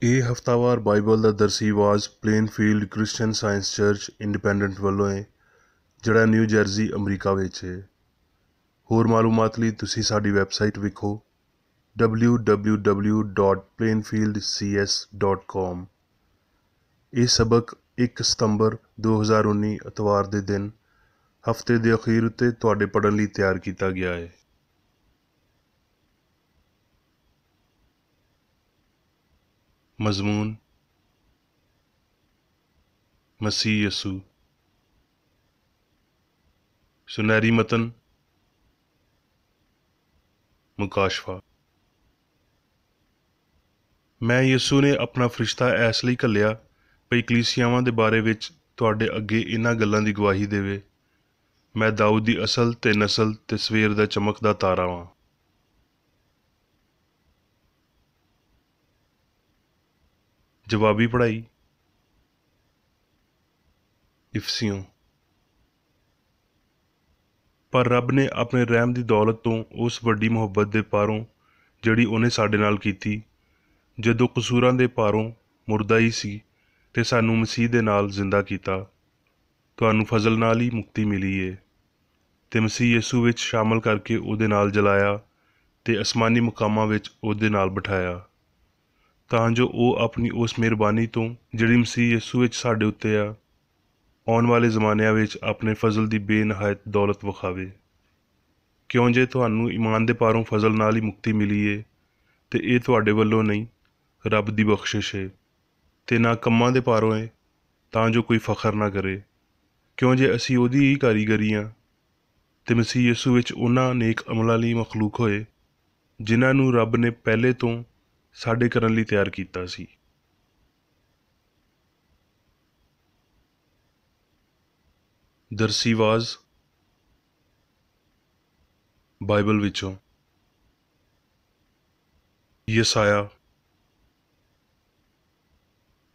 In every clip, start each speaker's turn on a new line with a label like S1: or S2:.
S1: ਇਹ ਹਫ਼ਤਾਵਾਰ ਬਾਈਬਲ ਦਾ ਦਰਸੀ ਆਵਾਜ਼ ਪਲੇਨਫੀਲਡ Christian science church independent ਵੱਲੋਂ ਹੈ, ਜਿਹੜਾ ਨਿਊ ਜਰਜ਼ੀ ਅਮਰੀਕਾ ਵਿੱਚ ਹੈ। ਹੋਰ ਮਾਲੂਮਾਤ ਲਈ ਤੁਸੀਂ ਸਾਡੀ ਵੈਬਸਾਈਟ ਵੇਖੋ www.plainfieldcs.com। ਇਹ ਸਬਕ 1 ਸਤੰਬਰ 2019 ਐਤਵਾਰ ਦੇ ਦਿਨ ਹਫ਼ਤੇ ਦੇ ਅਖੀਰ ਉੱਤੇ ਤੁਹਾਡੇ ਪੜ੍ਹਨ ਲਈ ਤਿਆਰ ਕੀਤਾ ਗਿਆ ਹੈ। ਮਜ਼ਮੂਨ ਮਸੀਹ ਯਸੂ। ਸੁਨਹਿਰੀ ਮਤਨ ਮੁਕਾਸ਼ਫਾ। ਮੈਂ ਯਸੂ ਨੇ ਆਪਣਾ ਫਰਿਸ਼ਤਾ ਐਸ ਲਈ ਘੱਲਿਆ ਭਈ ਕਲੀਸਿਆਵਾਂ ਦੇ ਬਾਰੇ ਵਿੱਚ ਤੁਹਾਡੇ ਅੱਗੇ ਇਹਨਾਂ ਗੱਲਾਂ ਦੀ ਗਵਾਹੀ ਦੇਵੇ। ਮੈਂ ਦਾਊਦ ਦੀ ਅਸਲ ਤੇ ਨਸਲ ਤੇ ਸਵੇਰ ਦਾ ਚਮਕਦਾ ਤਾਰਾ ਵਾਂ। ਜਵਾਬੀ ਪੜ੍ਹਾਈ। ਇਫਸੀਓਂ। ਪਰ ਰੱਬ ਨੇ ਆਪਣੇ ਰਹਿਮ ਦੀ ਦੌਲਤ ਤੋਂ ਉਸ ਵੱਡੀ ਮੁਹੱਬਤ ਦੇ ਪਾਰੋਂ ਜਿਹੜੀ ਉਹਨੇ ਸਾਡੇ ਨਾਲ ਕੀਤੀ, ਜਦੋਂ ਕਸੂਰਾਂ ਦੇ ਪਾਰੋਂ ਮੁਰਦਾ ਹੀ ਸੀ ਤੇ ਸਾਨੂੰ ਮਸੀਹ ਦੇ ਨਾਲ ਜ਼ਿੰਦਾ ਕੀਤਾ। ਤੁਹਾਨੂੰ ਫਜ਼ਲ ਨਾਲ ਹੀ ਮੁਕਤੀ ਮਿਲੀ ਏ ਤੇ ਮਸੀਹ ਯਸੂ ਵਿੱਚ ਸ਼ਾਮਲ ਕਰਕੇ ਉਹਦੇ ਨਾਲ ਜਲਾਇਆ ਤੇ ਅਸਮਾਨੀ ਮੁਕਾਮਾਂ ਵਿੱਚ ਉਹਦੇ ਨਾਲ ਬਿਠਾਇਆ, ਤਾਂ ਜੋ ਉਹ ਆਪਣੀ ਉਸ ਮਿਹਰਬਾਨੀ ਤੋਂ ਜਿਹੜੀ ਮਸੀਹ ਯਸੂ ਵਿੱਚ ਸਾਡੇ ਉੱਤੇ ਆ, ਆਉਣ ਵਾਲੇ ਜ਼ਮਾਨਿਆਂ ਵਿੱਚ ਆਪਣੇ ਫਜ਼ਲ ਦੀ ਬੇਨਹਾਇਤ ਦੌਲਤ ਵਿਖਾਵੇ। ਕਿਉਂ ਜੇ ਤੁਹਾਨੂੰ ਈਮਾਨ ਦੇ ਪਾਰੋਂ ਫਜ਼ਲ ਨਾਲ ਹੀ ਮੁਕਤੀ ਮਿਲੀ ਏ ਤੇ ਇਹ ਤੁਹਾਡੇ ਵੱਲੋਂ ਨਹੀਂ, ਰੱਬ ਦੀ ਬਖਸ਼ਿਸ਼ ਏ, ਤੇ ਨਾ ਕੰਮਾਂ ਦੇ ਪਾਰੋਂ ਏ, ਤਾਂ ਜੋ ਕੋਈ ਫਖਰ ਨਾ ਕਰੇ। ਕਿਉਂ ਜੇ ਅਸੀਂ ਉਹਦੀ ਹੀ ਕਾਰੀਗਰੀ ਹਾਂ ਤੇ ਮਸੀਹ ਯਸੂ ਵਿੱਚ ਉਹਨਾਂ ਨੇਕ ਅਮਲਾਂ ਲਈ ਮਖਲੂਕ ਹੋਏ, ਜਿਨ੍ਹਾਂ ਨੂੰ ਰੱਬ ਨੇ ਪਹਿਲੇ ਤੋਂ ਸਾਡੇ ਕਰਨ ਲਈ ਤਿਆਰ ਕੀਤਾ ਸੀ। ਦਰਸੀ ਆਵਾਜ਼ ਬਾਈਬਲ ਵਿੱਚੋਂ। ਯਸਾਇਆ।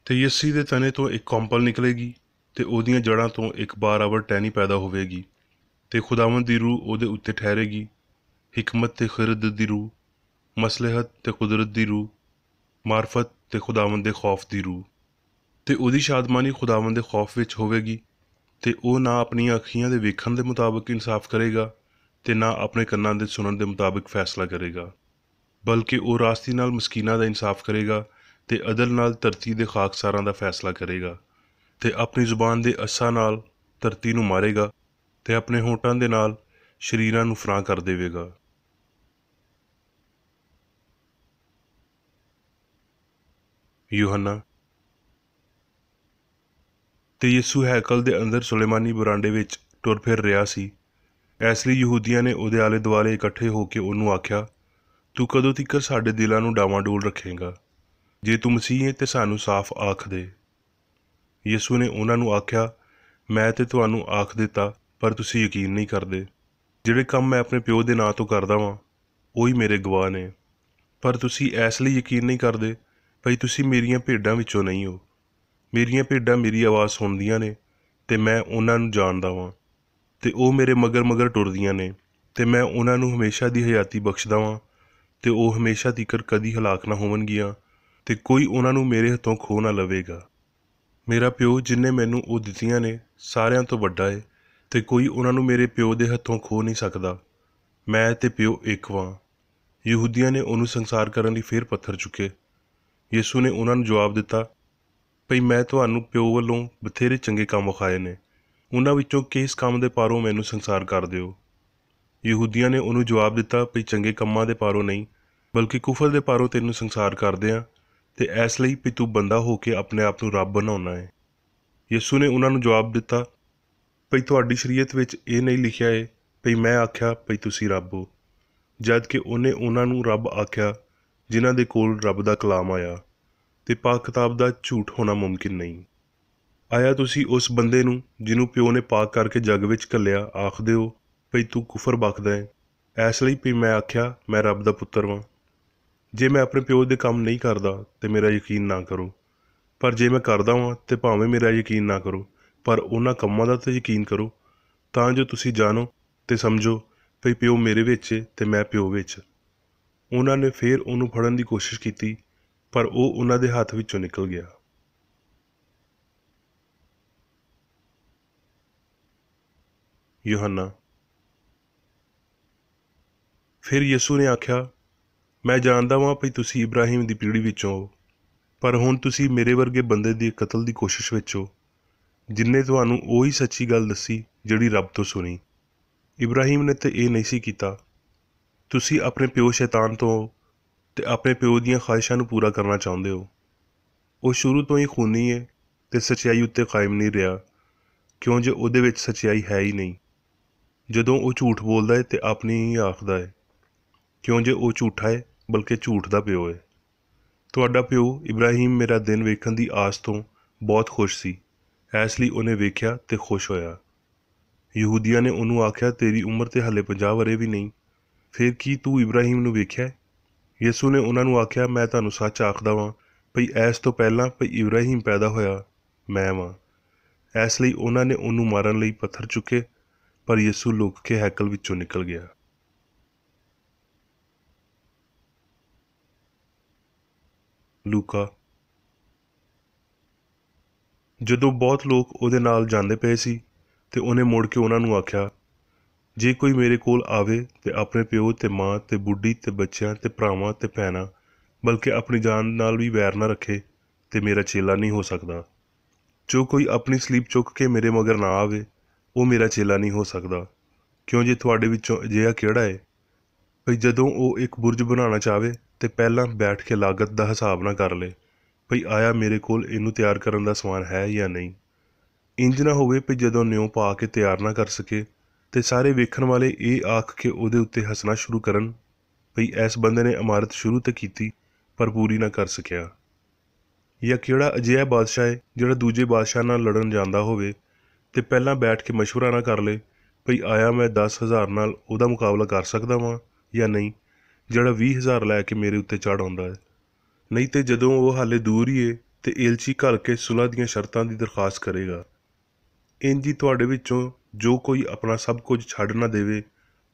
S1: ਤੇ ਯੱਸੀ ਦੇ ਤਣੇ ਤੋਂ ਇੱਕ ਕੌਂਪਲ ਨਿਕਲੇਗੀ ਤੇ ਉਹਦੀਆਂ ਜੜ੍ਹਾਂ ਤੋਂ ਇੱਕ ਬਾਰਾਵਰ ਟਹਿਣੀ ਪੈਦਾ ਹੋਵੇਗੀ, ਤੇ ਖੁਦਾਵੰਦ ਦੀ ਰੂਹ ਉਹਦੇ ਉੱਤੇ ਠਹਿਰੇਗੀ, ਹਿਕਮਤ ਤੇ ਖਿਰਦ ਦੀ ਰੂਹ, ਮਸਲਹਤ ਤੇ ਕੁਦਰਤ ਦੀ ਰੂਹ, ਮਾਰਫਤ ਤੇ ਖੁਦਾਵੰਦ ਦੇ ਖੌਫ ਦੀ ਰੂਹ। ਤੇ ਉਹਦੀ ਸ਼ਾਦਮਾਨੀ ਖੁਦਾਵੰਦ ਦੇ ਖੌਫ ਵਿੱਚ ਹੋਵੇਗੀ, ਤੇ ਉਹ ਨਾ ਆਪਣੀਆਂ ਅੱਖੀਆਂ ਦੇ ਵੇਖਣ ਦੇ ਮੁਤਾਬਕ ਇਨਸਾਫ ਕਰੇਗਾ ਤੇ ਨਾ ਆਪਣੇ ਕੰਨਾਂ ਦੇ ਸੁਣਨ ਦੇ ਮੁਤਾਬਕ ਫੈਸਲਾ ਕਰੇਗਾ, ਬਲਕਿ ਉਹ ਰਾਸਤੀ ਨਾਲ ਮਸਕੀਨਾਂ ਦਾ ਇਨਸਾਫ ਕਰੇਗਾ ਤੇ ਅਦਲ ਨਾਲ ਧਰਤੀ ਦੇ ਖਾਕਸਾਰਾਂ ਦਾ ਫੈਸਲਾ ਕਰੇਗਾ, ਤੇ ਆਪਣੀ ਜ਼ੁਬਾਨ ਦੇ ਅੱਸਾਂ ਨਾਲ ਧਰਤੀ ਨੂੰ ਮਾਰੇਗਾ ਤੇ ਆਪਣੇ ਹੋਂਠਾਂ ਦੇ ਨਾਲ ਸ਼ਰੀਰਾਂ ਨੂੰ ਫਰਾਂ ਕਰ ਦੇਵੇਗਾ। ਯੂਹੰਨਾ। ਤੇ ਯਿਸੂ ਹੈਕਲ ਦੇ ਅੰਦਰ ਸੁਲੇਮਾਨੀ ਬਰਾਂਡੇ ਵਿੱਚ ਟੁਰ ਫਿਰ ਰਿਹਾ ਸੀ। ਇਸ ਲਈ ਯਹੂਦੀਆਂ ਨੇ ਉਹਦੇ ਆਲੇ ਦੁਆਲੇ ਇਕੱਠੇ ਹੋ ਕੇ ਉਹਨੂੰ ਆਖਿਆ, ਤੂੰ ਕਦੋਂ ਤੀਕਰ ਸਾਡੇ ਦਿਲਾਂ ਨੂੰ ਡਾਵਾਂਡੋਲ ਰੱਖੇਂਗਾ? ਜੇ ਤੂੰ ਮਸੀਹ ਹੈ ਤੇ ਸਾਨੂੰ ਸਾਫ਼ ਆਖ ਦੇ। ਯਿਸੂ ਨੇ ਉਹਨਾਂ ਨੂੰ ਆਖਿਆ, ਮੈਂ ਤੇ ਤੁਹਾਨੂੰ ਆਖ ਦਿੱਤਾ, ਪਰ ਤੁਸੀਂ ਯਕੀਨ ਨਹੀਂ ਕਰਦੇ। ਜਿਹੜੇ ਕੰਮ ਮੈਂ ਆਪਣੇ ਪਿਓ ਦੇ ਨਾਂ ਤੋਂ ਕਰਦਾ ਵਾਂ, ਉਹੀ ਮੇਰੇ ਗਵਾਹ ਨੇ। ਪਰ ਤੁਸੀਂ ਇਸ ਲਈ ਯਕੀਨ ਨਹੀਂ ਕਰਦੇ ਭਈ ਤੁਸੀਂ ਮੇਰੀਆਂ ਭੇਡਾਂ ਵਿੱਚੋਂ ਨਹੀਂ ਹੋ। ਮੇਰੀਆਂ ਭੇਡਾਂ ਮੇਰੀ ਆਵਾਜ਼ ਸੁਣਦੀਆਂ ਨੇ ਤੇ ਮੈਂ ਉਹਨਾਂ ਨੂੰ ਜਾਣਦਾ ਵਾਂ, ਤੇ ਉਹ ਮੇਰੇ ਮਗਰ ਮਗਰ ਟੁਰਦੀਆਂ ਨੇ, ਤੇ ਮੈਂ ਉਹਨਾਂ ਨੂੰ ਹਮੇਸ਼ਾ ਦੀ ਹਯਾਤੀ ਬਖਸ਼ਦਾ ਵਾਂ, ਤੇ ਉਹ ਹਮੇਸ਼ਾ ਤੀਕਰ ਕਦੀ ਹਲਾਕ ਨਾ ਹੋਵਣਗੀਆਂ, ਤੇ ਕੋਈ ਉਹਨਾਂ ਨੂੰ ਮੇਰੇ ਹੱਥੋਂ ਖੋਹ ਨਾ ਲਵੇਗਾ। ਮੇਰਾ ਪਿਓ ਜਿਨ੍ਹੇ ਮੈਨੂੰ ਉਹ ਦਿੱਤੀਆਂ ਨੇ ਸਾਰਿਆਂ ਤੋਂ ਵੱਡਾ ਏ, ਤੇ ਕੋਈ ਉਹਨਾਂ ਨੂੰ ਮੇਰੇ ਪਿਓ ਦੇ ਹੱਥੋਂ ਖੋਹ ਨਹੀਂ ਸਕਦਾ। ਮੈਂ ਤੇ ਪਿਓ ਇੱਕ ਵਾਂ। ਯਹੂਦੀਆਂ ਨੇ ਉਹਨੂੰ ਸੰਸਾਰ ਕਰਨ ਲਈ ਫਿਰ ਪੱਥਰ ਚੁੱਕੇ। ਯਿਸੂ ਨੇ ਉਹਨਾਂ ਨੂੰ ਜਵਾਬ ਦਿੱਤਾ ਭਈ ਮੈਂ ਤੁਹਾਨੂੰ ਪਿਓ ਵੱਲੋਂ ਬਥੇਰੇ ਚੰਗੇ ਕੰਮ ਵਿਖਾਏ ਨੇ, ਉਹਨਾਂ ਵਿੱਚੋਂ ਕਿਸ ਕੰਮ ਦੇ ਪਾਰੋਂ ਮੈਨੂੰ ਸੰਸਾਰ ਕਰ ਦਿਓ? ਯਹੂਦੀਆਂ ਨੇ ਉਹਨੂੰ ਜਵਾਬ ਦਿੱਤਾ ਭਈ ਚੰਗੇ ਕੰਮਾਂ ਦੇ ਪਾਰੋਂ ਨਹੀਂ, ਬਲਕਿ ਕੁਫਰ ਦੇ ਪਾਰੋਂ ਤੈਨੂੰ ਸੰਸਾਰ ਕਰਦੇ ਆ, ਤੇ ਇਸ ਲਈ ਵੀ ਤੂੰ ਬੰਦਾ ਹੋ ਕੇ ਆਪਣੇ ਆਪ ਨੂੰ ਰੱਬ ਬਣਾਉਣਾ ਹੈ। ਯਿਸੂ ਨੇ ਉਹਨਾਂ ਨੂੰ ਜਵਾਬ ਦਿੱਤਾ ਭਈ ਤੁਹਾਡੀ ਸ਼ਰੀਅਤ ਵਿੱਚ ਇਹ ਨਹੀਂ ਲਿਖਿਆ ਏ ਭਈ ਮੈਂ ਆਖਿਆ ਭਈ ਤੁਸੀਂ ਰੱਬ ਹੋ, ਜਦ ਕਿ ਉਹਨੇ ਉਹਨਾਂ ਨੂੰ ਰੱਬ ਆਖਿਆ ਜਿਨ੍ਹਾਂ ਦੇ ਕੋਲ ਰੱਬ ਦਾ ਕਲਾਮ ਆਇਆ, ਤੇ ਪਾਕ ਕਿਤਾਬ ਦਾ ਝੂਠ ਹੋਣਾ ਮੁਮਕਿਨ ਨਹੀਂ। ਆਇਆ ਤੁਸੀਂ ਉਸ ਬੰਦੇ ਨੂੰ ਜਿਹਨੂੰ ਪਿਓ ਨੇ ਪਾਕ ਕਰਕੇ ਜੱਗ ਵਿੱਚ ਘੱਲਿਆ ਆਖਦੇ ਹੋ ਭਈ ਤੂੰ ਕੁਫਰ ਬਕਦਾ ਹੈ, ਇਸ ਲਈ ਵੀ ਮੈਂ ਆਖਿਆ ਮੈਂ ਰੱਬ ਦਾ ਪੁੱਤਰ ਵਾਂ। ਜੇ ਮੈਂ ਆਪਣੇ ਪਿਓ ਦੇ ਕੰਮ ਨਹੀਂ ਕਰਦਾ ਤੇ ਮੇਰਾ ਯਕੀਨ ਨਾ ਕਰੋ, ਪਰ ਜੇ ਮੈਂ ਕਰਦਾ ਵਾਂ ਤੇ ਭਾਵੇਂ ਮੇਰਾ ਯਕੀਨ ਨਾ ਕਰੋ, ਪਰ ਉਹਨਾਂ ਕੰਮਾਂ ਦਾ ਤਾਂ ਯਕੀਨ ਕਰੋ, ਤਾਂ ਜੋ ਤੁਸੀਂ ਜਾਣੋ ਤੇ ਸਮਝੋ ਭਈ ਪਿਓ ਮੇਰੇ ਵਿੱਚ ਤੇ ਮੈਂ ਪਿਓ ਵਿੱਚ। ਉਹਨਾਂ ਨੇ ਫਿਰ ਉਹਨੂੰ ਫੜਨ ਦੀ ਕੋਸ਼ਿਸ਼ ਕੀਤੀ, ਪਰ ਉਹ ਉਹਨਾਂ ਦੇ ਹੱਥ ਵਿੱਚੋਂ ਨਿਕਲ ਗਿਆ। ਯੂਹੰਨਾ। ਫਿਰ ਯਿਸੂ ਨੇ ਆਖਿਆ, ਮੈਂ ਜਾਣਦਾ ਵਾਂ ਭਈ ਤੁਸੀਂ ਇਬਰਾਹੀਮ ਦੀ ਪੀੜ੍ਹੀ ਵਿੱਚੋਂ ਹੋ, ਪਰ ਹੁਣ ਤੁਸੀਂ ਮੇਰੇ ਵਰਗੇ ਬੰਦੇ ਦੇ ਕਤਲ ਦੀ ਕੋਸ਼ਿਸ਼ ਵਿੱਚ ਹੋ, ਜਿਨਨੇ ਤੁਹਾਨੂੰ ਉਹੀ ਸੱਚੀ ਗੱਲ ਦੱਸੀ ਜਿਹੜੀ ਰੱਬ ਤੋਂ ਸੁਣੀ। ਇਬਰਾਹੀਮ ਨੇ ਤਾਂ ਇਹ ਨਹੀਂ ਸੀ ਕੀਤਾ। ਤੁਸੀਂ ਆਪਣੇ ਪਿਓ ਸ਼ੈਤਾਨ ਤੋਂ ਹੋ ਅਤੇ ਆਪਣੇ ਪਿਓ ਦੀਆਂ ਖਾਹਿਸ਼ਾਂ ਨੂੰ ਪੂਰਾ ਕਰਨਾ ਚਾਹੁੰਦੇ ਹੋ। ਉਹ ਸ਼ੁਰੂ ਤੋਂ ਹੀ ਖੂਨੀ ਹੈ ਅਤੇ ਸੱਚਾਈ ਉੱਤੇ ਕਾਇਮ ਨਹੀਂ ਰਿਹਾ, ਕਿਉਂ ਜੇ ਉਹਦੇ ਵਿੱਚ ਸੱਚਾਈ ਹੈ ਹੀ ਨਹੀਂ। ਜਦੋਂ ਉਹ ਝੂਠ ਬੋਲਦਾ ਹੈ ਅਤੇ ਆਪਣੀ ਹੀ ਆਖਦਾ ਹੈ, ਕਿਉਂ ਜੇ ਉਹ ਝੂਠਾ ਹੈ, ਬਲਕਿ ਝੂਠ ਦਾ ਪਿਓ ਹੈ। ਤੁਹਾਡਾ ਪਿਓ ਇਬਰਾਹੀਮ ਮੇਰਾ ਦਿਨ ਵੇਖਣ ਦੀ ਆਸ ਤੋਂ ਬਹੁਤ ਖੁਸ਼ ਸੀ, ਇਸ ਲਈ ਉਹਨੇ ਵੇਖਿਆ ਅਤੇ ਖੁਸ਼ ਹੋਇਆ। ਯਹੂਦੀਆਂ ਨੇ ਉਹਨੂੰ ਆਖਿਆ, ਤੇਰੀ ਉਮਰ ਤਾਂ ਹਾਲੇ 50 ਵਰ੍ਹੇ ਵੀ ਨਹੀਂ, ਫਿਰ ਕੀ ਤੂੰ ਇਬਰਾਹੀਮ ਨੂੰ ਵੇਖਿਆ? ਯਿਸੂ ਨੇ ਉਹਨਾਂ ਨੂੰ ਆਖਿਆ, ਮੈਂ ਤੁਹਾਨੂੰ ਸੱਚ ਆਖਦਾ ਵਾਂ ਭਈ ਇਸ ਤੋਂ ਪਹਿਲਾਂ ਭਈ ਇਬਰਾਹੀਮ ਪੈਦਾ ਹੋਇਆ ਮੈਂ ਵਾਂ। ਇਸ ਲਈ ਉਹਨਾਂ ਨੇ ਉਹਨੂੰ ਮਾਰਨ ਲਈ ਪੱਥਰ ਚੁੱਕੇ, ਪਰ ਯਿਸੂ ਲੁਕ ਕੇ ਹੈਕਲ ਵਿੱਚੋਂ ਨਿਕਲ ਗਿਆ। ਲੂਕਾ। ਜਦੋਂ ਬਹੁਤ ਲੋਕ ਉਹਦੇ ਨਾਲ ਜਾਂਦੇ ਪਏ ਸੀ ਅਤੇ ਉਹਨੇ ਮੁੜ ਕੇ ਉਹਨਾਂ ਨੂੰ ਆਖਿਆ, ਜੇ ਕੋਈ ਮੇਰੇ ਕੋਲ ਆਵੇ ਅਤੇ ਆਪਣੇ ਪਿਓ ਅਤੇ ਮਾਂ ਅਤੇ ਬੁੱਢੀ ਅਤੇ ਬੱਚਿਆਂ ਅਤੇ ਭਰਾਵਾਂ ਅਤੇ ਭੈਣਾਂ, ਬਲਕਿ ਆਪਣੀ ਜਾਨ ਨਾਲ ਵੀ ਵੈਰ ਨਾ ਰੱਖੇ, ਅਤੇ ਮੇਰਾ ਚੇਲਾ ਨਹੀਂ ਹੋ ਸਕਦਾ। ਜੋ ਕੋਈ ਆਪਣੀ ਸਲੀਬ ਚੁੱਕ ਕੇ ਮੇਰੇ ਮਗਰ ਨਾ ਆਵੇ, ਉਹ ਮੇਰਾ ਚੇਲਾ ਨਹੀਂ ਹੋ ਸਕਦਾ। ਕਿਉਂ ਜੇ ਤੁਹਾਡੇ ਵਿੱਚੋਂ ਅਜਿਹਾ ਕਿਹੜਾ ਹੈ ਭਈ ਜਦੋਂ ਉਹ ਇੱਕ ਬੁਰਜ ਬਣਾਉਣਾ ਚਾਹਵੇ ਅਤੇ ਪਹਿਲਾਂ ਬੈਠ ਕੇ ਲਾਗਤ ਦਾ ਹਿਸਾਬ ਨਾ ਕਰ ਲਏ ਭਈ ਆਇਆ ਮੇਰੇ ਕੋਲ ਇਹਨੂੰ ਤਿਆਰ ਕਰਨ ਦਾ ਸਮਾਨ ਹੈ ਜਾਂ ਨਹੀਂ। ਇੰਜ ਨਾ ਹੋਵੇ ਭਈ ਜਦੋਂ ਨਿਉ ਪਾ ਕੇ ਤਿਆਰ ਨਾ ਕਰ ਸਕੇ ਅਤੇ ਸਾਰੇ ਵੇਖਣ ਵਾਲੇ ਇਹ ਆਖ ਕੇ ਉਹਦੇ ਉੱਤੇ ਹੱਸਣਾ ਸ਼ੁਰੂ ਕਰਨ ਭਈ ਇਸ ਬੰਦੇ ਨੇ ਇਮਾਰਤ ਸ਼ੁਰੂ ਤਾਂ ਕੀਤੀ ਪਰ ਪੂਰੀ ਨਾ ਕਰ ਸਕਿਆ। ਜਾਂ ਕਿਹੜਾ ਅਜਿਹਾ ਬਾਦਸ਼ਾਹ ਹੈ ਜਿਹੜਾ ਦੂਜੇ ਬਾਦਸ਼ਾਹ ਨਾਲ ਲੜਨ ਜਾਂਦਾ ਹੋਵੇ ਅਤੇ ਪਹਿਲਾਂ ਬੈਠ ਕੇ ਮਸ਼ਵਰਾ ਨਾ ਕਰ ਲਏ ਭਈ ਆਇਆ ਮੈਂ 10,000 ਨਾਲ ਉਹਦਾ ਮੁਕਾਬਲਾ ਕਰ ਸਕਦਾ ਵਾਂ ਜਾਂ ਨਹੀਂ, ਜਿਹੜਾ 20,000 ਲੈ ਕੇ ਮੇਰੇ ਉੱਤੇ ਚੜ੍ਹ ਆਉਂਦਾ ਹੈ। ਨਹੀਂ ਤੇ ਜਦੋਂ ਉਹ ਹਾਲੇ ਦੂਰ ਹੀ ਹੈ ਤੇ ਏਲਚੀ ਘੱਲ ਕੇ ਸੁਲ੍ਹਾ ਦੀਆਂ ਸ਼ਰਤਾਂ ਦੀ ਦਰਖਾਸਤ ਕਰੇਗਾ। ਇੰਜ ਹੀ ਤੁਹਾਡੇ ਵਿੱਚੋਂ ਜੋ ਕੋਈ ਆਪਣਾ ਸਭ ਕੁਝ ਛੱਡ ਨਾ ਦੇਵੇ,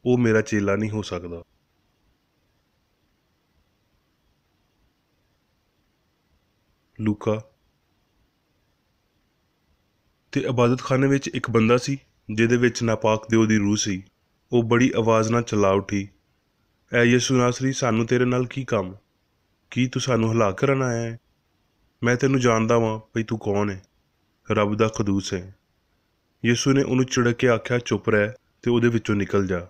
S1: ਉਹ ਮੇਰਾ ਚੇਲਾ ਨਹੀਂ ਹੋ ਸਕਦਾ। ਲੂਕਾ। ਤੇ ਇਬਾਦਤਖਾਨੇ ਵਿੱਚ ਇੱਕ ਬੰਦਾ ਸੀ ਜਿਹਦੇ ਵਿੱਚ ਨਾਪਾਕ ਦਿਓ ਦੀ ਰੂਹ ਸੀ। ਉਹ ਬੜੀ ਆਵਾਜ਼ ਨਾਲ ਚਲਾ ਉੱਠੀ, ਐ ਯਿਸੂ ਨਾਸਰੀ, ਸਾਨੂੰ ਤੇਰੇ ਨਾਲ ਕੀ ਕੰਮ? ਕੀ ਤੂੰ ਸਾਨੂੰ ਹਲਾਕ ਕਰਨ ਆਇਆ ਹੈ? ਮੈਂ ਤੈਨੂੰ ਜਾਣਦਾ ਵਾਂ ਭਈ ਤੂੰ ਕੌਣ ਹੈ, ਰੱਬ ਦਾ ਕਦੂਸ ਹੈ। ਯਿਸੂ ਨੇ ਉਹਨੂੰ ਝਿੜਕ ਕੇ ਆਖਿਆ, ਚੁੱਪ ਰਹਿ ਅਤੇ ਉਹਦੇ ਵਿੱਚੋਂ ਨਿਕਲ ਜਾ।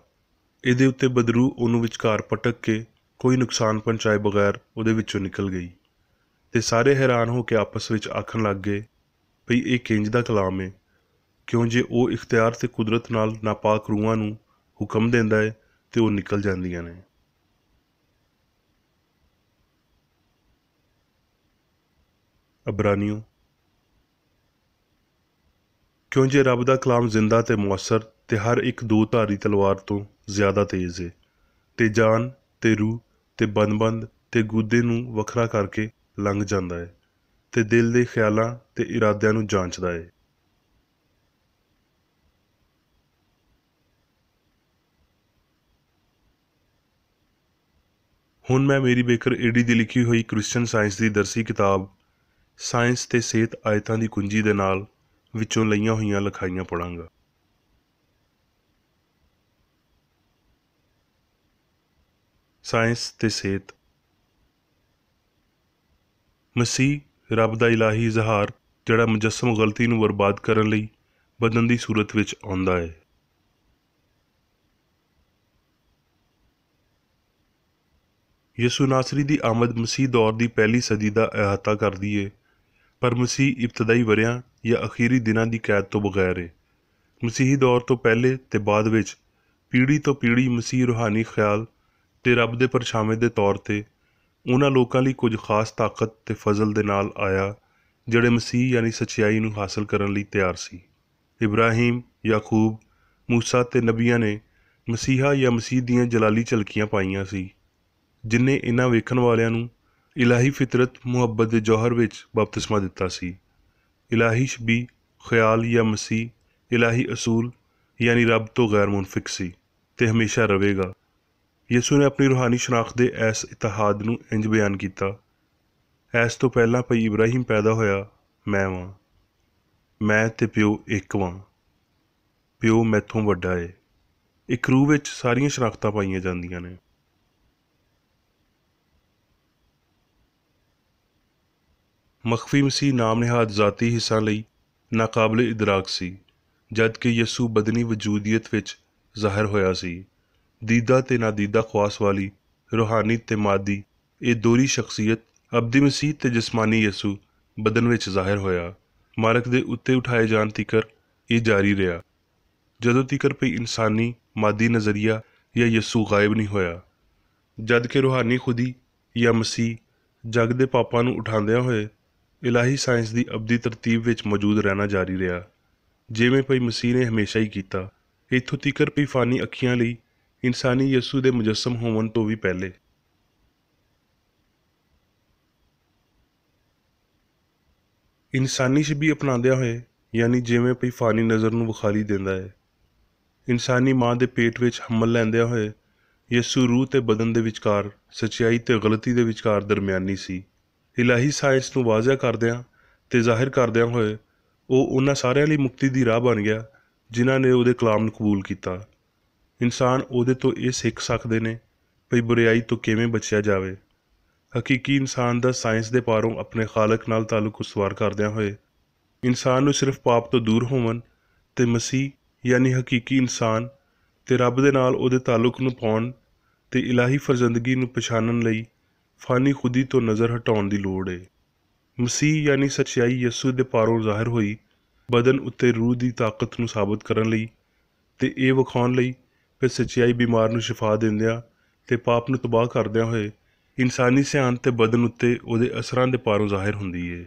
S1: ਇਹਦੇ ਉੱਤੇ ਬਦਰੂ ਉਹਨੂੰ ਵਿਚਕਾਰ ਪਟਕ ਕੇ ਕੋਈ ਨੁਕਸਾਨ ਪਹੁੰਚਾਏ ਬਗੈਰ ਉਹਦੇ ਵਿੱਚੋਂ ਨਿਕਲ ਗਈ। ਅਤੇ ਸਾਰੇ ਹੈਰਾਨ ਹੋ ਕੇ ਆਪਸ ਵਿੱਚ ਆਖਣ ਲੱਗ ਗਏ ਭਈ ਇਹ ਕਿੰਜ ਦਾ ਕਲਾਮ ਹੈ, ਕਿਉਂ ਜੇ ਉਹ ਇਖਤਿਆਰ ਅਤੇ ਕੁਦਰਤ ਨਾਲ ਨਾਪਾਕ ਰੂਹਾਂ ਨੂੰ ਹੁਕਮ ਦਿੰਦਾ ਹੈ ਅਤੇ ਉਹ ਨਿਕਲ ਜਾਂਦੀਆਂ ਨੇ। ਅਬਰਾਨੀਓ। ਕਿਉਂ ਜੇ ਰੱਬ ਦਾ ਕਲਾਮ ਜ਼ਿੰਦਾ ਅਤੇ ਮੁਅੱਸਰ ਅਤੇ ਹਰ ਇੱਕ ਦੋ ਧਾਰੀ ਤਲਵਾਰ ਤੋਂ ਜ਼ਿਆਦਾ ਤੇਜ਼ ਹੈ, ਅਤੇ ਜਾਨ ਅਤੇ ਰੂਹ ਅਤੇ ਬੰਦ ਅਤੇ ਗੁੱਦੇ ਨੂੰ ਵੱਖਰਾ ਕਰਕੇ ਲੰਘ ਜਾਂਦਾ ਹੈ, ਅਤੇ ਦਿਲ ਦੇ ਖਿਆਲਾਂ ਅਤੇ ਇਰਾਦਿਆਂ ਨੂੰ ਜਾਂਚਦਾ ਹੈ। ਹੁਣ ਮੈਂ ਮੇਰੀ ਬੇਕਰ ਏਡੀ ਦੀ ਲਿਖੀ ਹੋਈ ਕ੍ਰਿਸਚਨ ਸਾਇੰਸ ਦੀ ਦਰਸੀ ਕਿਤਾਬ ਸਾਇੰਸ ਤੇ ਸਿਹਤ ਆਇਤਾਂ ਦੀ ਕੁੰਜੀ ਦੇ ਨਾਲ ਵਿੱਚੋਂ ਲਈਆਂ ਹੋਈਆਂ ਲਿਖਾਈਆਂ ਪੜ੍ਹਾਂਗਾ। ਸਾਇੰਸ ਤੇ ਸਿਹਤ। ਮਸੀਹ ਰੱਬ ਦਾ ਇਲਾਹੀ ਇਜ਼ਹਾਰ ਜਿਹੜਾ ਮੁਜੱਸਮ ਗਲਤੀ ਨੂੰ ਬਰਬਾਦ ਕਰਨ ਲਈ ਬਦਨ ਦੀ ਸੂਰਤ ਵਿੱਚ ਆਉਂਦਾ ਹੈ। ਯਿਸੂ ਨਾਸਰੀ ਦੀ ਆਮਦ ਮਸੀਹ ਦੌਰ ਦੀ ਪਹਿਲੀ ਸਦੀ ਦਾ ਅਹਾਤਾ ਕਰਦੀ ਹੈ, ਪਰ ਮਸੀਹ ਇਬਤਦਾਈ ਵਰ੍ਹਿਆਂ ਜਾਂ ਅਖੀਰੀ ਦਿਨਾਂ ਦੀ ਕੈਦ ਤੋਂ ਬਗੈਰ ਹੈ। ਮਸੀਹੀ ਦੌਰ ਤੋਂ ਪਹਿਲੇ ਅਤੇ ਬਾਅਦ ਵਿੱਚ ਪੀੜ੍ਹੀ ਤੋਂ ਪੀੜ੍ਹੀ ਮਸੀਹ ਰੂਹਾਨੀ ਖਿਆਲ ਅਤੇ ਰੱਬ ਦੇ ਪਰਛਾਵੇਂ ਦੇ ਤੌਰ 'ਤੇ ਉਹਨਾਂ ਲੋਕਾਂ ਲਈ ਕੁਝ ਖਾਸ ਤਾਕਤ ਅਤੇ ਫਜ਼ਲ ਦੇ ਨਾਲ ਆਇਆ ਜਿਹੜੇ ਮਸੀਹ ਯਾਨੀ ਸੱਚਾਈ ਨੂੰ ਹਾਸਲ ਕਰਨ ਲਈ ਤਿਆਰ ਸੀ। ਇਬਰਾਹੀਮ, ਯਾਕੂਬ, ਮੂਸਾ ਅਤੇ ਨਬੀਆਂ ਨੇ ਮਸੀਹਾ ਜਾਂ ਮਸੀਹ ਦੀਆਂ ਜਲਾਲੀ ਝਲਕੀਆਂ ਪਾਈਆਂ ਸੀ, ਜਿਨ੍ਹੇ ਇਹਨਾਂ ਵੇਖਣ ਵਾਲਿਆਂ ਨੂੰ ਇਲਾਹੀ ਫਿਤਰਤ ਮੁਹੱਬਤ ਦੇ ਜੌਹਰ ਵਿੱਚ ਬਪਤਿਸਮਾ ਦਿੱਤਾ ਸੀ। ਇਲਾਹੀ ਸ਼ਬੀ ਖਿਆਲ ਜਾਂ ਮਸੀਹ ਇਲਾਹੀ ਅਸੂਲ ਯਾਨੀ ਰੱਬ ਤੋਂ ਗੈਰ ਮੁਨਫਿਕ ਸੀ ਅਤੇ ਹਮੇਸ਼ਾ ਰਹੇਗਾ। ਯਿਸੂ ਨੇ ਆਪਣੀ ਰੂਹਾਨੀ ਸ਼ਨਾਖਤ ਦੇ ਇਸ ਇਤਿਹਾਦ ਨੂੰ ਇੰਜ ਬਿਆਨ ਕੀਤਾ, ਇਸ ਤੋਂ ਪਹਿਲਾਂ ਭਈ ਇਬਰਾਹੀਮ ਪੈਦਾ ਹੋਇਆ ਮੈਂ ਵਾਂ। ਮੈਂ ਤੇ ਪਿਓ ਇੱਕ ਵਾਂ। ਪਿਓ ਮੈਥੋਂ ਵੱਡਾ ਏ। ਇੱਕ ਰੂਹ ਵਿੱਚ ਸਾਰੀਆਂ ਸ਼ਨਾਖਤਾਂ ਪਾਈਆਂ ਜਾਂਦੀਆਂ ਨੇ। ਮਖਫੀ ਮਸੀਹ ਨਾਮ ਨਿਹਾਦ ਜ਼ਾਤੀ ਹਿੱਸਾਂ ਲਈ ਨਾਕਾਬਲੇ ਇਦਰਾਕ ਸੀ, ਜਦ ਕਿ ਯਸੂ ਬਦਨੀ ਵਜੂਦੀਅਤ ਵਿੱਚ ਜ਼ਾਹਿਰ ਹੋਇਆ ਸੀ। ਦੀਦਾ ਤੇ ਨਾਦੀਦਾ ਖਵਾਸ ਵਾਲੀ ਰੂਹਾਨੀ ਤੇ ਮਾਦੀ ਇਹ ਦੋਹਰੀ ਸ਼ਖਸੀਅਤ ਅਬਦੀ ਮਸੀਹ ਤੇ ਜਿਸਮਾਨੀ ਯਸੂ ਬਦਨ ਵਿੱਚ ਜ਼ਾਹਿਰ ਹੋਇਆ। ਮਾਰਕ ਦੇ ਉੱਤੇ ਉਠਾਏ ਜਾਣ ਤੀਕਰ ਇਹ ਜਾਰੀ ਰਿਹਾ, ਜਦੋਂ ਤੀਕਰ ਭਈ ਇਨਸਾਨੀ ਮਾਦੀ ਨਜ਼ਰੀਆ ਜਾਂ ਯਸੂ ਗਾਇਬ ਨਹੀਂ ਹੋਇਆ, ਜਦ ਕਿ ਰੂਹਾਨੀ ਖੁਦੀ ਜਾਂ ਮਸੀਹ ਜਗ ਦੇ ਪਾਪਾਂ ਨੂੰ ਉਠਾਉਂਦਿਆਂ ਹੋਏ ਇਲਾਹੀ ਸਾਇੰਸ ਦੀ ਅਬਦੀ ਤਰਤੀਬ ਵਿੱਚ ਮੌਜੂਦ ਰਹਿਣਾ ਜਾਰੀ ਰਿਹਾ, ਜਿਵੇਂ ਭਈ ਮਸੀਹ ਨੇ ਹਮੇਸ਼ਾ ਹੀ ਕੀਤਾ। ਇੱਥੋਂ ਤੀਕਰ ਭਈ ਫਾਨੀ ਅੱਖੀਆਂ ਲਈ ਇਨਸਾਨੀ ਯਸੂ ਦੇ ਮੁਜੱਸਮ ਹੋਣ ਤੋਂ ਵੀ ਪਹਿਲੇ। ਇਨਸਾਨੀ ਸ਼ਬੀ ਅਪਣਾਉਂਦਿਆਂ ਹੋਏ, ਯਾਨੀ ਜਿਵੇਂ ਭਈ ਫਾਨੀ ਨਜ਼ਰ ਨੂੰ ਵਿਖਾਲੀ ਦਿੰਦਾ ਹੈ। ਇਨਸਾਨੀ ਮਾਂ ਦੇ ਪੇਟ ਵਿੱਚ ਹਮਲ ਲੈਂਦਿਆਂ ਹੋਏ ਯਸੂ ਰੂਹ ਤੇ ਬਦਨ ਦੇ ਵਿਚਕਾਰ, ਸੱਚਾਈ ਤੇ ਗਲਤੀ ਦੇ ਵਿਚਕਾਰ ਦਰਮਿਆਨੀ ਸੀ। ਇਲਾਹੀ ਸਾਇੰਸ ਨੂੰ ਵਾਜ਼ਿਆ ਕਰਦਿਆਂ ਤੇ ਜ਼ਾਹਿਰ ਕਰਦਿਆਂ ਹੋਏ ਉਹ ਉਹਨਾਂ ਸਾਰਿਆਂ ਲਈ ਮੁਕਤੀ ਦੀ ਰਾਹ ਬਣ ਗਿਆ ਜਿਨ੍ਹਾਂ ਨੇ ਉਹਦੇ ਕਲਾਮ ਨੂੰ ਕਬੂਲ ਕੀਤਾ। ਇਨਸਾਨ ਉਹਦੇ ਤੋਂ ਇਹ ਸਿੱਖ ਸਕਦੇ ਨੇ ਭਈ ਬੁਰਿਆਈ ਤੋਂ ਕਿਵੇਂ ਬਚਿਆ ਜਾਵੇ। ਹਕੀਕੀ ਇਨਸਾਨ ਦਾ ਸਾਇੰਸ ਦੇ ਪਾਰੋਂ ਆਪਣੇ ਖਾਲਕ ਨਾਲ ਤਾਲੁਕ ਉਸਤਵਾਰ ਕਰਦਿਆਂ ਹੋਏ ਇਨਸਾਨ ਨੂੰ ਸਿਰਫ ਪਾਪ ਤੋਂ ਦੂਰ ਹੋਵਣ ਤੇ ਮਸੀਹ ਯਾਨੀ ਹਕੀਕੀ ਇਨਸਾਨ ਤੇ ਰੱਬ ਦੇ ਨਾਲ ਉਹਦੇ ਤਾਲੁਕ ਨੂੰ ਪਾਉਣ ਤੇ ਇਲਾਹੀ ਫਰਜ਼ੰਦਗੀ ਨੂੰ ਪਛਾਣਨ ਲਈ ਫਾਨੀ ਖੁਦੀ ਤੋਂ ਨਜ਼ਰ ਹਟਾਉਣ ਦੀ ਲੋੜ ਏ। ਮਸੀਹ ਯਾਨੀ ਸੱਚਾਈ ਯਸੂ ਦੇ ਪਾਰੋਂ ਜ਼ਾਹਿਰ ਹੋਈ ਬਦਨ ਉੱਤੇ ਰੂਹ ਦੀ ਤਾਕਤ ਨੂੰ ਸਾਬਤ ਕਰਨ ਲਈ ਤੇ ਇਹ ਵਿਖਾਉਣ ਲਈ ਫਿਰ ਸੱਚਾਈ ਬਿਮਾਰ ਨੂੰ ਸ਼ਿਫਾ ਦਿੰਦਿਆਂ ਤੇ ਪਾਪ ਨੂੰ ਤਬਾਹ ਕਰਦਿਆਂ ਹੋਏ ਇਨਸਾਨੀ ਸਿਆਣ ਤੇ ਬਦਨ ਉੱਤੇ ਉਹਦੇ ਅਸਰਾਂ ਦੇ ਪਾਰੋਂ ਜ਼ਾਹਿਰ ਹੁੰਦੀ ਏ।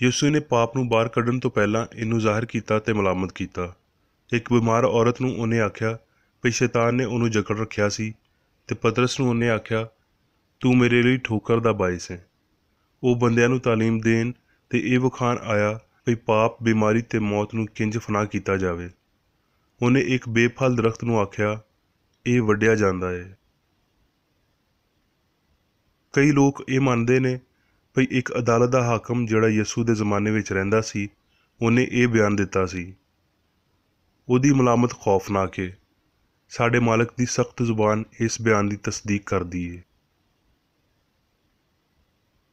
S1: ਯਸੂ ਨੇ ਪਾਪ ਨੂੰ ਬਾਹਰ ਕੱਢਣ ਤੋਂ ਪਹਿਲਾਂ ਇਹਨੂੰ ਜ਼ਾਹਿਰ ਕੀਤਾ ਤੇ ਮਲਾਮਤ ਕੀਤਾ। ਇੱਕ ਬਿਮਾਰ ਔਰਤ ਨੂੰ ਉਹਨੇ ਆਖਿਆ ਭਈ ਸ਼ੈਤਾਨ ਨੇ ਉਹਨੂੰ ਜਕੜ ਰੱਖਿਆ ਸੀ ਤੇ ਪਤਰਸ ਨੂੰ ਉਹਨੇ ਆਖਿਆ ਤੂੰ ਮੇਰੇ ਲਈ ਠੋਕਰ ਦਾ ਬਾਇਸ ਹੈ। ਉਹ ਬੰਦਿਆਂ ਨੂੰ ਤਾਲੀਮ ਦੇਣ ਤੇ ਇਹ ਵਿਖਾਣ ਆਇਆ ਭਈ ਪਾਪ, ਬਿਮਾਰੀ ਤੇ ਮੌਤ ਨੂੰ ਕਿੰਜ ਫਨਾਹ ਕੀਤਾ ਜਾਵੇ। ਉਹਨੇ ਇੱਕ ਬੇਫਲ ਦਰਖਤ ਨੂੰ ਆਖਿਆ ਇਹ ਵੱਢਿਆ ਜਾਂਦਾ ਹੈ। ਕਈ ਲੋਕ ਇਹ ਮੰਨਦੇ ਨੇ ਭਈ ਇੱਕ ਅਦਾਲਤ ਦਾ ਹਾਕਮ ਜਿਹੜਾ ਯਸੂ ਦੇ ਜ਼ਮਾਨੇ ਵਿੱਚ ਰਹਿੰਦਾ ਸੀ ਉਹਨੇ ਇਹ ਬਿਆਨ ਦਿੱਤਾ ਸੀ। ਉਹਦੀ ਮਲਾਮਤ ਖੌਫਨਾਕ ਏ। ਸਾਡੇ ਮਾਲਕ ਦੀ ਸਖਤ ਜ਼ੁਬਾਨ ਇਸ ਬਿਆਨ ਦੀ ਤਸਦੀਕ ਕਰਦੀ ਏ।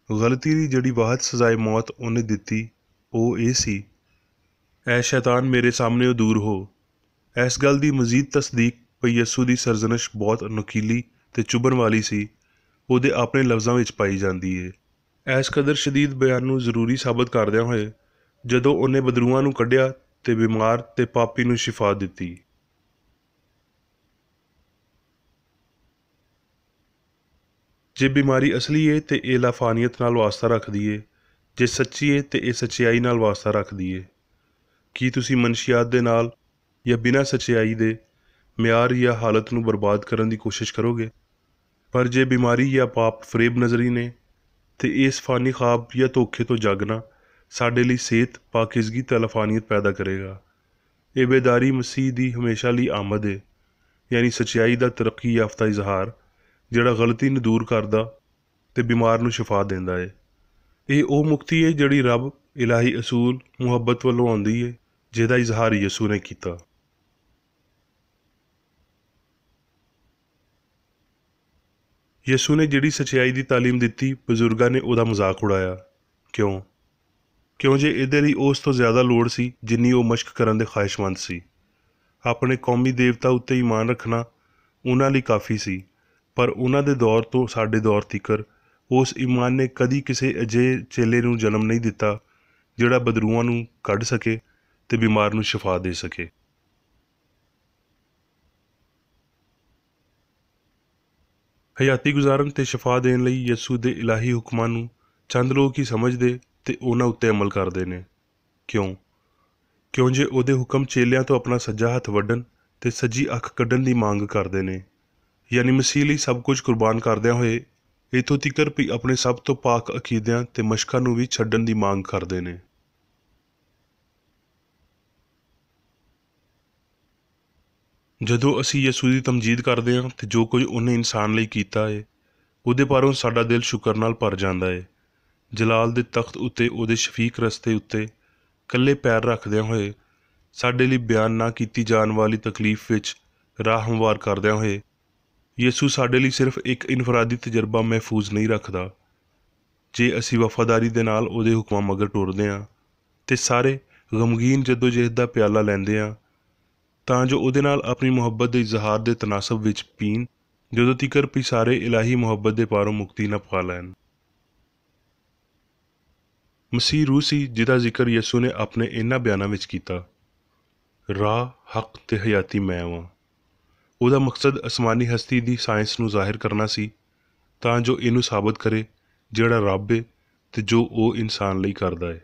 S1: ਗਲਤੀ ਦੀ ਜਿਹੜੀ ਵਾਹਦ ਸਜ਼ਾਏ ਮੌਤ ਉਹਨੇ ਦਿੱਤੀ ਉਹ ਇਹ ਸੀ, ਐ ਸ਼ੈਤਾਨ ਮੇਰੇ ਸਾਹਮਣੇ ਦੂਰ ਹੋ। ਇਸ ਗੱਲ ਦੀ ਮਜ਼ੀਦ ਤਸਦੀਕ ਭਈ ਯਸੂ ਦੀ ਸਰਜ਼ਨਸ਼ ਬਹੁਤ ਨੁਕੀਲੀ ਤੇ ਚੁਭਣ ਵਾਲੀ ਸੀ ਉਹਦੇ ਆਪਣੇ ਲਫ਼ਜ਼ਾਂ ਵਿੱਚ ਪਾਈ ਜਾਂਦੀ ਏ। ਇਸ ਕਦਰ ਸ਼ਦੀਦ ਬਿਆਨ ਨੂੰ ਜ਼ਰੂਰੀ ਸਾਬਤ ਕਰਦਿਆਂ ਹੋਏ ਜਦੋਂ ਉਹਨੇ ਬਦਰੂਆਂ ਨੂੰ ਕੱਢਿਆ ਤੇ ਬਿਮਾਰ ਤੇ ਪਾਪੀ ਨੂੰ ਸ਼ਿਫਾ ਦਿੱਤੀ। ਜੇ ਬਿਮਾਰੀ ਅਸਲੀ ਏ ਤੇ ਇਹ ਲਾਫਾਨੀਅਤ ਨਾਲ ਵਾਸਤਾ ਰੱਖਦੀ ਏ, ਜੇ ਸੱਚੀ ਏ ਤੇ ਇਹ ਸੱਚਾਈ ਨਾਲ ਵਾਸਤਾ ਰੱਖਦੀ ਏ। ਕੀ ਤੁਸੀਂ ਮਨਸ਼ੀਆਤ ਦੇ ਨਾਲ ਜਾਂ ਬਿਨਾਂ ਸੱਚਾਈ ਦੇ ਮਿਆਰ ਜਾਂ ਹਾਲਤ ਨੂੰ ਬਰਬਾਦ ਕਰਨ ਦੀ ਕੋਸ਼ਿਸ਼ ਕਰੋਗੇ? ਪਰ ਜੇ ਬਿਮਾਰੀ ਜਾਂ ਪਾਪ ਫਰੇਬ ਨਜ਼ਰੀ ਨੇ ਤੇ ਇਸ ਫਾਨੀ ਖਾਬ ਜਾਂ ਧੋਖੇ ਤੋਂ ਜਾਗਣਾ ਸਾਡੇ ਲਈ ਸਿਹਤ, ਪਾਕਿਜ਼ਗੀ ਤੇ ਲਾਫਾਨੀਅਤ ਪੈਦਾ ਕਰੇਗਾ। ਇਹ ਬੇਦਾਰੀ ਮਸੀਹ ਦੀ ਹਮੇਸ਼ਾ ਲਈ ਆਮਦ ਏ, ਯਾਨੀ ਸੱਚਾਈ ਦਾ ਤਰੱਕੀ ਯਾਫਤਾ ਇਜ਼ਹਾਰ ਜਿਹੜਾ ਗਲਤੀ ਨੂੰ ਦੂਰ ਕਰਦਾ ਤੇ ਬਿਮਾਰ ਨੂੰ ਸ਼ਿਫਾ ਦਿੰਦਾ ਏ। ਇਹ ਉਹ ਮੁਕਤੀ ਏ ਜਿਹੜੀ ਰੱਬ, ਇਲਾਹੀ ਅਸੂਲ, ਮੁਹੱਬਤ ਵੱਲੋਂ ਆਉਂਦੀ ਏ ਜਿਹਦਾ ਇਜ਼ਹਾਰ ਯਸੂ ਨੇ ਕੀਤਾ। ਯਸੂ ਨੇ ਜਿਹੜੀ ਸੱਚਾਈ ਦੀ ਤਾਲੀਮ ਦਿੱਤੀ ਬਜ਼ੁਰਗਾਂ ਨੇ ਉਹਦਾ ਮਜ਼ਾਕ ਉਡਾਇਆ। ਕਿਉਂ ਜੇ ਇਹਦੇ ਲਈ ਉਸ ਤੋਂ ਜ਼ਿਆਦਾ ਲੋੜ ਸੀ ਜਿੰਨੀ ਉਹ ਮਸ਼ਕ ਕਰਨ ਦੇ ਖਾਹਿਸ਼ਮੰਦ ਸੀ। ਆਪਣੇ ਕੌਮੀ ਦੇਵਤਾ ਉੱਤੇ ਈਮਾਨ ਰੱਖਣਾ ਉਹਨਾਂ ਲਈ ਕਾਫੀ ਸੀ, ਪਰ ਉਹਨਾਂ ਦੇ ਦੌਰ ਤੋਂ ਸਾਡੇ ਦੌਰ ਤੀਕਰ ਉਸ ਈਮਾਨ ਨੇ ਕਦੀ ਕਿਸੇ ਅਜਿਹੇ ਚੇਲੇ ਨੂੰ ਜਨਮ ਨਹੀਂ ਦਿੱਤਾ ਜਿਹੜਾ ਬਦਰੂਆਂ ਨੂੰ ਕੱਢ ਸਕੇ ਤੇ ਬਿਮਾਰ ਨੂੰ ਸ਼ਿਫਾ ਦੇ ਸਕੇ। ਹਯਾਤੀ ਗੁਜ਼ਾਰਨ ਤੇ ਸ਼ਿਫਾ ਦੇਣ ਲਈ ਯਸੂ ਦੇ ਇਲਾਹੀ ਹੁਕਮਾਂ ਨੂੰ ਚੰਦ ਲੋਕ ਹੀ ਸਮਝਦੇ ਤੇ ਉਹਨਾਂ ਉੱਤੇ ਅਮਲ ਕਰਦੇ ਨੇ। ਕਿਉਂ ਜੇ ਉਹਦੇ ਹੁਕਮ ਚੇਲਿਆਂ ਤੋਂ ਆਪਣਾ ਸੱਜਾ ਹੱਥ ਵੱਢਣ ਤੇ ਸੱਜੀ ਅੱਖ ਕੱਢਣ ਦੀ ਮੰਗ ਕਰਦੇ ਨੇ, ਯਾਨੀ ਮਸੀਹ ਲਈ ਸਭ ਕੁਝ ਕੁਰਬਾਨ ਕਰਦਿਆਂ ਹੋਏ ਇੱਥੋਂ ਤੀਕਰ ਵੀ ਆਪਣੇ ਸਭ ਤੋਂ ਪਾਕ ਅਕੀਦਿਆਂ ਤੇ ਮਸ਼ਕਾਂ ਨੂੰ ਵੀ ਛੱਡਣ ਦੀ ਮੰਗ ਕਰਦੇ ਨੇ। ਜਦੋਂ ਅਸੀਂ ਯਿਸੂ ਦੀ ਤਮਜੀਦ ਕਰਦੇ ਹਾਂ ਤੇ ਜੋ ਕੁਝ ਉਹਨੇ ਇਨਸਾਨ ਲਈ ਕੀਤਾ ਹੈ ਉਹਦੇ ਬਾਰੇ ਸਾਡਾ ਦਿਲ ਸ਼ੁਕਰ ਨਾਲ ਭਰ ਜਾਂਦਾ ਹੈ। ਜਲਾਲ ਦੇ ਤਖਤ ਉੱਤੇ ਉਹਦੇ ਸ਼ਫੀਕ ਰਸਤੇ ਉੱਤੇ ਇਕੱਲੇ ਪੈਰ ਰੱਖਦਿਆਂ ਹੋਏ ਸਾਡੇ ਲਈ ਬਿਆਨ ਨਾ ਕੀਤੀ ਜਾਣ ਵਾਲੀ ਤਕਲੀਫ ਵਿੱਚ ਰਾਹ ਹਮਵਾਰ ਕਰਦਿਆਂ ਹੋਏ ਯਿਸੂ ਸਾਡੇ ਲਈ ਸਿਰਫ ਇੱਕ ਇਨਫਰਾਦੀ ਤਜਰਬਾ ਮਹਿਫੂਜ਼ ਨਹੀਂ ਰੱਖਦਾ। ਜੇ ਅਸੀਂ ਵਫਾਦਾਰੀ ਦੇ ਨਾਲ ਉਹਦੇ ਹੁਕਮਾਂ ਮਗਰ ਟੁਰਦੇ ਹਾਂ ਤੇ ਸਾਰੇ ਗਮਗੀਨ ਜਦੋਜਹਿਦ ਦਾ ਪਿਆਲਾ ਲੈਂਦੇ ਹਾਂ ਤਾਂ ਜੋ ਉਹਦੇ ਨਾਲ ਆਪਣੀ ਮੁਹੱਬਤ ਦੇ ਇਜ਼ਹਾਰ ਦੇ ਤਨਾਸਬ ਵਿੱਚ ਪੀਣ, ਜਦੋਂ ਤੀਕਰ ਵੀ ਸਾਰੇ ਇਲਾਹੀ ਮੁਹੱਬਤ ਦੇ ਪਾਰੋਂ ਮੁਕਤੀ ਨਾ ਪਾ ਲੈਣ। ਮਸੀਹ ਰੂਹ ਸੀ ਜਿਹਦਾ ਜ਼ਿਕਰ ਯਿਸੂ ਨੇ ਆਪਣੇ ਇਹਨਾਂ ਬਿਆਨਾਂ ਵਿੱਚ ਕੀਤਾ, ਰਾਹ, ਹੱਕ ਤੇ ਹਯਾਤੀ ਮੈਂ ਵਾਂ। ਉਹਦਾ ਮਕਸਦ ਅਸਮਾਨੀ ਹਸਤੀ ਦੀ ਸਾਇੰਸ ਨੂੰ ਜ਼ਾਹਿਰ ਕਰਨਾ ਸੀ ਤਾਂ ਜੋ ਇਹਨੂੰ ਸਾਬਤ ਕਰੇ ਜਿਹੜਾ ਰੱਬ ਹੈ ਤੇ ਜੋ ਉਹ ਇਨਸਾਨ ਲਈ ਕਰਦਾ ਹੈ।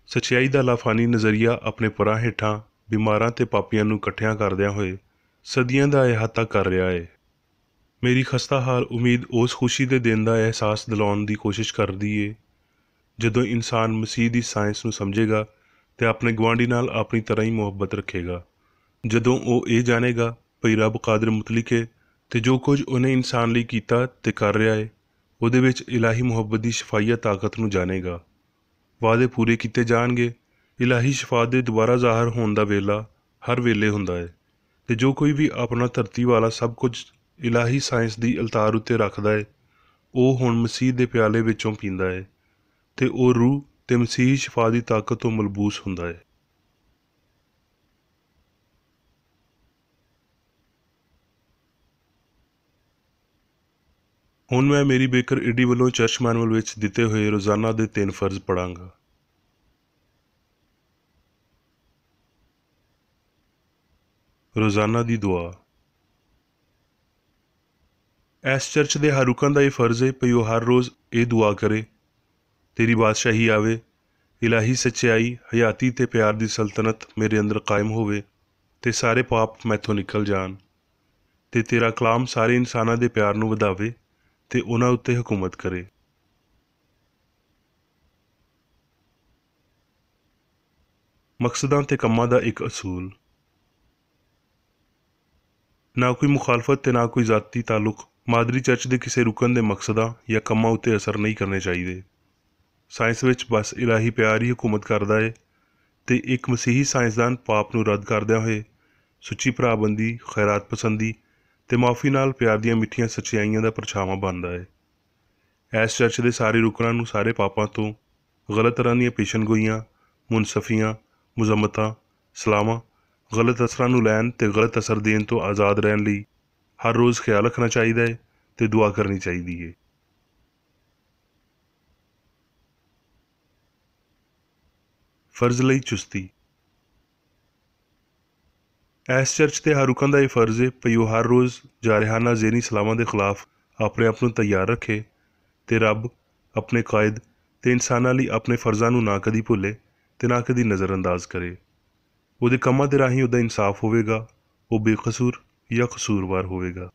S1: ਸੱਚਾਈ ਦਾ ਲਾਫਾਨੀ ਨਜ਼ਰੀਆ ਆਪਣੇ ਪਰਾਂ ਹੇਠਾਂ ਬਿਮਾਰਾਂ ਤੇ ਪਾਪੀਆਂ ਨੂੰ ਇਕੱਠਿਆਂ ਕਰਦਿਆਂ ਹੋਏ ਸਦੀਆਂ ਦਾ ਇਹਾਤਾ ਕਰ ਰਿਹਾ ਹੈ। ਮੇਰੀ ਖਸਤਾ ਹਾਲ ਉਮੀਦ ਉਸ ਖੁਸ਼ੀ ਦੇ ਦਿਨ ਦਾ ਅਹਿਸਾਸ ਦਿਲਾਉਣ ਦੀ ਕੋਸ਼ਿਸ਼ ਕਰਦੀ ਏ ਜਦੋਂ ਇਨਸਾਨ ਮਸੀਹ ਦੀ ਸਾਇੰਸ ਨੂੰ ਸਮਝੇਗਾ ਤੇ ਆਪਣੇ ਗੁਆਂਢੀ ਨਾਲ ਆਪਣੀ ਤਰ੍ਹਾਂ ਹੀ ਮੁਹੱਬਤ ਰੱਖੇਗਾ। ਜਦੋਂ ਉਹ ਇਹ ਜਾਣੇਗਾ ਭਈ ਰੱਬ ਕਾਦਰ ਮੁਤਲਿਕ ਹੈ ਤੇ ਜੋ ਕੁਝ ਉਹਨੇ ਇਨਸਾਨ ਲਈ ਕੀਤਾ ਤੇ ਕਰ ਰਿਹਾ ਹੈ ਉਹਦੇ ਵਿੱਚ ਇਲਾਹੀ ਮੁਹੱਬਤ ਦੀ ਸ਼ਫਾਈਆ ਤਾਕਤ ਨੂੰ ਜਾਣੇਗਾ। ਵਾਅਦੇ ਪੂਰੇ ਕੀਤੇ ਜਾਣਗੇ। ਇਲਾਹੀ ਸ਼ਫਾਅਤ ਦੇ ਦੁਬਾਰਾ ਜ਼ਾਹਰ ਹੋਣ ਦਾ ਵੇਲਾ ਹਰ ਵੇਲੇ ਹੁੰਦਾ ਹੈ ਤੇ ਜੋ ਕੋਈ ਵੀ ਆਪਣਾ ਧਰਤੀ ਵਾਲਾ ਸਭ ਕੁਝ ਇਲਾਹੀ ਸਾਇੰਸ ਦੀ ਅਲਤਾਰ ਉੱਤੇ ਰੱਖਦਾ ਹੈ ਉਹ ਹੁਣ ਮਸੀਹ ਦੇ ਪਿਆਲੇ ਵਿੱਚੋਂ ਪੀਂਦਾ ਹੈ ਤੇ ਉਹ ਰੂਹ ਤੇ ਮਸੀਹ ਸ਼ਫਾ ਦੀ ਤਾਕਤ ਤੋਂ ਮਲਬੂਸ ਹੁੰਦਾ ਹੈ। ਹੁਣ ਮੈਂ ਮੇਰੀ ਬੇਕਰ ਈਡੀ ਵੱਲੋਂ ਚਰਚ ਮੈਨੂਅਲ ਵਿੱਚ ਦਿੱਤੇ ਹੋਏ ਰੋਜ਼ਾਨਾ ਦੇ 3 ਫਰਜ਼ ਪੜਾਂਗਾ। ਰੋਜ਼ਾਨਾ ਦੀ ਦੁਆ। ਇਸ ਚਰਚ ਦੇ ਹਰ ਰੁਕਨ ਦਾ ਇਹ ਫਰਜ਼ ਹੈ ਭਈ ਉਹ ਹਰ ਰੋਜ਼ ਇਹ ਦੁਆ ਕਰੇ, ਤੇਰੀ ਬਾਦਸ਼ਾਹੀ ਆਵੇ, ਇਲਾਹੀ ਸੱਚਾਈ, ਹਯਾਤੀ ਤੇ ਪਿਆਰ ਦੀ ਸਲਤਨਤ ਮੇਰੇ ਅੰਦਰ ਕਾਇਮ ਹੋਵੇ ਤੇ ਸਾਰੇ ਪਾਪ ਮੈਥੋਂ ਨਿਕਲ ਜਾਣ ਤੇ ਤੇਰਾ ਕਲਾਮ ਸਾਰੇ ਇਨਸਾਨਾਂ ਦੇ ਪਿਆਰ ਨੂੰ ਵਧਾਵੇ ਤੇ ਉਹਨਾਂ ਉੱਤੇ ਹਕੂਮਤ ਕਰੇ। ਮਕਸਦਾਂ ਤੇ ਕੰਮਾਂ ਦਾ ਇੱਕ ਅਸੂਲ। ਨਾ ਕੋਈ ਮੁਖਾਲਫਤ ਤੇ ਨਾ ਕੋਈ ਜ਼ਾਤੀ ਤਾਲੁਕ ਮਾਦਰੀ ਚਰਚ ਦੇ ਕਿਸੇ ਰੁਕਨ ਦੇ ਮਕਸਦਾਂ ਜਾਂ ਕੰਮਾਂ ਉੱਤੇ ਅਸਰ ਨਹੀਂ ਕਰਨੇ ਚਾਹੀਦੇ। ਸਾਇੰਸ ਵਿੱਚ ਬਸ ਇਲਾਹੀ ਪਿਆਰ ਹੀ ਹਕੂਮਤ ਕਰਦਾ ਹੈ ਤੇ ਇੱਕ ਮਸੀਹੀ ਸਾਇੰਸਦਾਨ ਪਾਪ ਨੂੰ ਰੱਦ ਕਰਦਿਆਂ ਹੋਏ ਸੁੱਚੀ ਭਰਾਬੰਦੀ, ਖੈਰਾਤ ਪਸੰਦੀ ਤੇ ਮਾਫੀ ਨਾਲ ਪਿਆਰ ਦੀਆਂ ਮਿੱਠੀਆਂ ਸੱਚਾਈਆਂ ਦਾ ਪਰਛਾਵਾਂ ਬਣਦਾ ਹੈ। ਇਸ ਚਰਚ ਦੇ ਸਾਰੇ ਰੁਕਨਾਂ ਨੂੰ ਸਾਰੇ ਪਾਪਾਂ ਤੋਂ, ਗਲਤ ਤਰ੍ਹਾਂ ਦੀਆਂ ਪੇਸ਼ਨਗੋਈਆਂ, ਮੁਨਸਫੀਆਂ, ਮੁਜ਼ੰਮਤਾਂ, ਸਲਾਹਾਂ, ਗਲਤ ਅਸਰਾਂ ਨੂੰ ਲੈਣ ਤੇ ਗਲਤ ਅਸਰ ਦੇਣ ਤੋਂ ਆਜ਼ਾਦ ਰਹਿਣ ਲਈ ਹਰ ਰੋਜ਼ ਖਿਆਲ ਰੱਖਣਾ ਚਾਹੀਦਾ ਹੈ ਤੇ ਦੁਆ ਕਰਨੀ ਚਾਹੀਦੀ ਹੈ। ਫਰਜ਼ ਲਈ ਚੁਸਤੀ। ਇਸ ਚਰਚ ਦੇ ਹਰ ਰੁਕਨ ਦਾ ਇਹ ਫਰਜ਼ ਹੈ ਭਈ ਉਹ ਹਰ ਰੋਜ਼ ਜਾਰਹਾਨਾ ਜ਼ੇਨੀ ਸਲਾਮਾਂ ਦੇ ਖਿਲਾਫ ਆਪਣੇ ਆਪ ਨੂੰ ਤਿਆਰ ਰੱਖੇ ਤੇ ਰੱਬ, ਆਪਣੇ ਕਾਇਦ ਤੇ ਇਨਸਾਨਾਂ ਲਈ ਆਪਣੇ ਫਰਜ਼ਾਂ ਨੂੰ ਨਾ ਕਦੀ ਭੁੱਲੇ ਤੇ ਨਾ ਕਦੀ ਨਜ਼ਰਅੰਦਾਜ਼ ਕਰੇ। ਉਹਦੇ ਕੰਮਾਂ ਦੇ ਰਾਹੀਂ ਉਹਦਾ ਇਨਸਾਫ ਹੋਵੇਗਾ, ਉਹ ਬੇਕਸੂਰ ਜਾਂ ਕਸੂਰਵਾਰ ਹੋਵੇਗਾ।